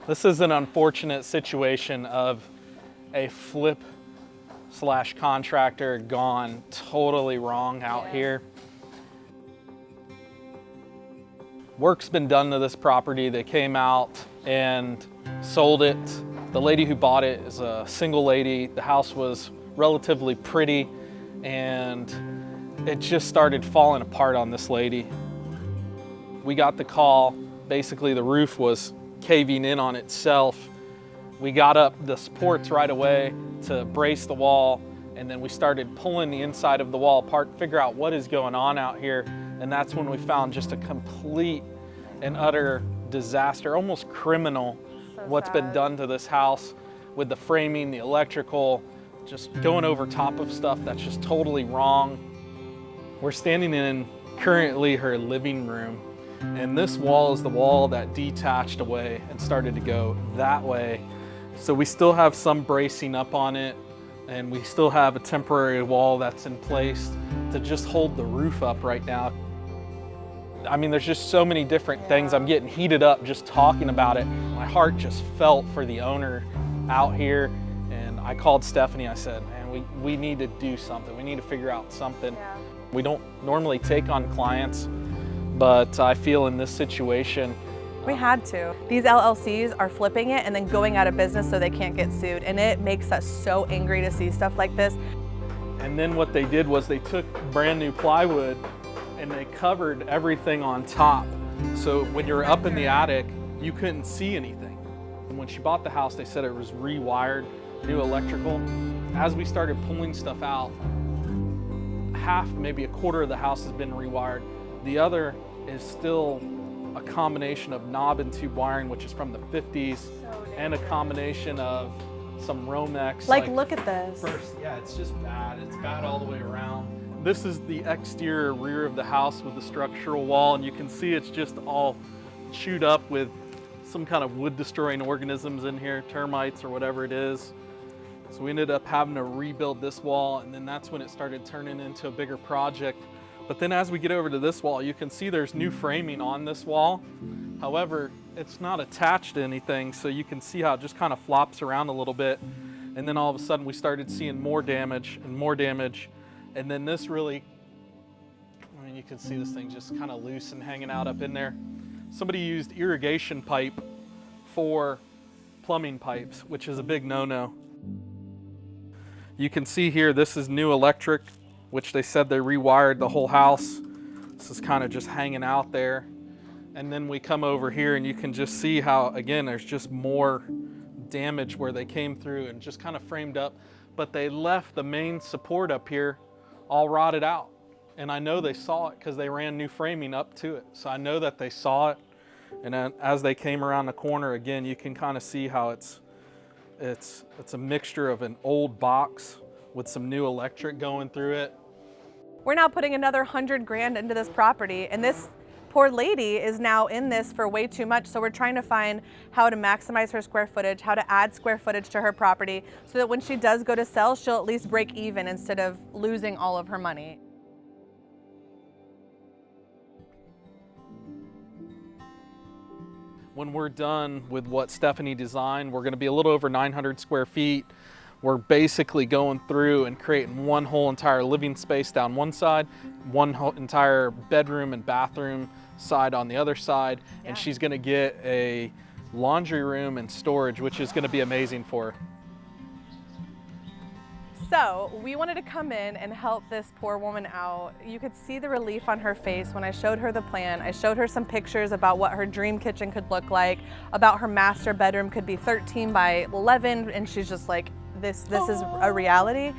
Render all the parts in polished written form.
This is an unfortunate situation of a flip/contractor gone totally wrong out here. Work's been done to this property. They came out and sold it. The lady who bought it is a single lady. The house was relatively pretty and it just started falling apart on this lady. We got the call. Basically, the roof was caving in on itself. We got up the supports right away to brace the wall, and then we started pulling the inside of the wall apart, figure out what is going on out here. And that's when we found just a complete and utter disaster, almost criminal, what's been done to this house with the framing, the electrical, just going over top of stuff that's just totally wrong. We're standing in currently her living room, and this wall is the wall that detached away and started to go that way. So we still have some bracing up on it, and we still have a temporary wall that's in place to just hold the roof up right now. I mean, there's just so many different things. I'm getting heated up just talking about it. My heart just felt for the owner out here, and I called Stephanie. I said, man, we need to do something. We need to figure out something. Yeah. We don't normally take on clients, but I feel in this situation, we had to. These LLCs are flipping it and then going out of business so they can't get sued, and it makes us so angry to see stuff like this. And then what they did was they took brand new plywood and they covered everything on top. So when you're up in the attic, you couldn't see anything. And when she bought the house, they said it was rewired, new electrical. As we started pulling stuff out, half, maybe a quarter of the house has been rewired. The other is still a combination of knob and tube wiring, which is from the 50s, and a combination of some Romex. Like look at this. First, yeah, it's just bad. It's bad all the way around. This is the exterior rear of the house with the structural wall, and you can see it's just all chewed up with some kind of wood-destroying organisms in here, termites or whatever it is. So we ended up having to rebuild this wall, and then that's when it started turning into a bigger project. But then as we get over to this wall, you can see there's new framing on this wall. However, it's not attached to anything, so you can see how it just kind of flops around a little bit. And then all of a sudden we started seeing more damage and more damage. And then this really, I mean, you can see this thing just kind of loose and hanging out up in there. Somebody used irrigation pipe for plumbing pipes, which is a big no-no. You can see here, this is new electric, which they said they rewired the whole house. This is kind of just hanging out there. And then we come over here and you can just see how, again, there's just more damage where they came through and just kind of framed up, but they left the main support up here all rotted out. And I know they saw it because they ran new framing up to it. So I know that they saw it. And then as they came around the corner, again, you can kind of see how it's a mixture of an old box with some new electric going through it. We're now putting another 100 grand into this property, and this poor lady is now in this for way too much. So we're trying to find how to maximize her square footage, how to add square footage to her property so that when she does go to sell, she'll at least break even instead of losing all of her money. When we're done with what Stephanie designed, we're going to be a little over 900 square feet. We're basically going through and creating one whole entire living space down one side, one whole entire bedroom and bathroom side on the other side, and she's going to get a laundry room and storage, which is going to be amazing for her. So we wanted to come in and help this poor woman out. You could see the relief on her face when I showed her the plan. I showed her some pictures about what her dream kitchen could look like, about her master bedroom could be 13 by 11, and she's just like, this is a reality.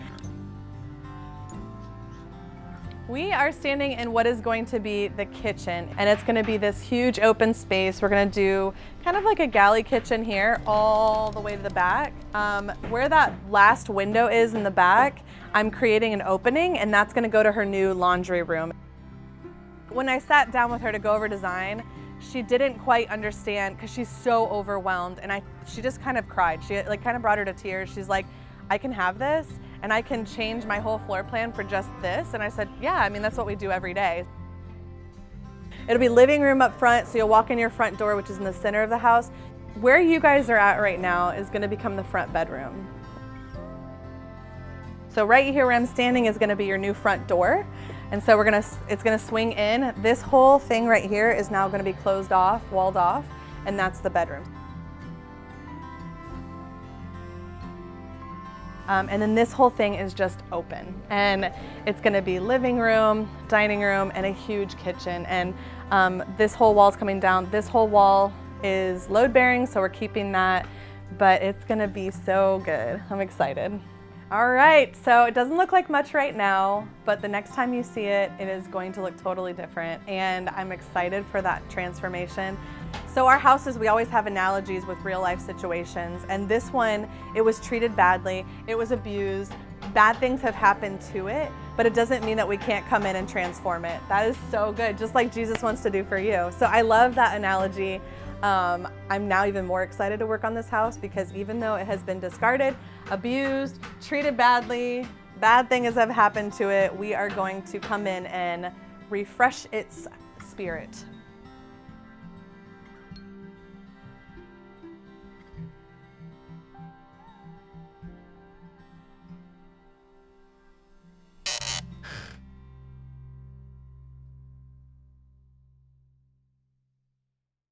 We are standing in what is going to be the kitchen, and it's going to be this huge open space. We're going to do kind of like a galley kitchen here all the way to the back. Where that last window is in the back, I'm creating an opening, and that's going to go to her new laundry room. When I sat down with her to go over design, she didn't quite understand because she's so overwhelmed, and she just kind of cried. She kind of brought her to tears. She's like, I can have this and I can change my whole floor plan for just this. And I said, yeah, I mean, that's what we do every day. It'll be living room up front, so you'll walk in your front door, which is in the center of the house. where you guys are at right now is gonna become the front bedroom. So right here where I'm standing is gonna be your new front door. And so it's gonna swing in. This whole thing right here is now gonna be closed off, walled off, and that's the bedroom. And then this whole thing is just open. And it's gonna be living room, dining room, and a huge kitchen. And this whole wall's coming down. This whole wall is load bearing, so we're keeping that, but it's gonna be so good. I'm excited. All right, so it doesn't look like much right now, but the next time you see it, it is going to look totally different, and I'm excited for that transformation. So our houses, we always have analogies with real life situations, and this one, it was treated badly, it was abused, bad things have happened to it, but it doesn't mean that we can't come in and transform it. That is so good, just like Jesus wants to do for you. So I love that analogy. I'm now even more excited to work on this house because even though it has been discarded, abused, treated badly, bad things have happened to it, we are going to come in and refresh its spirit.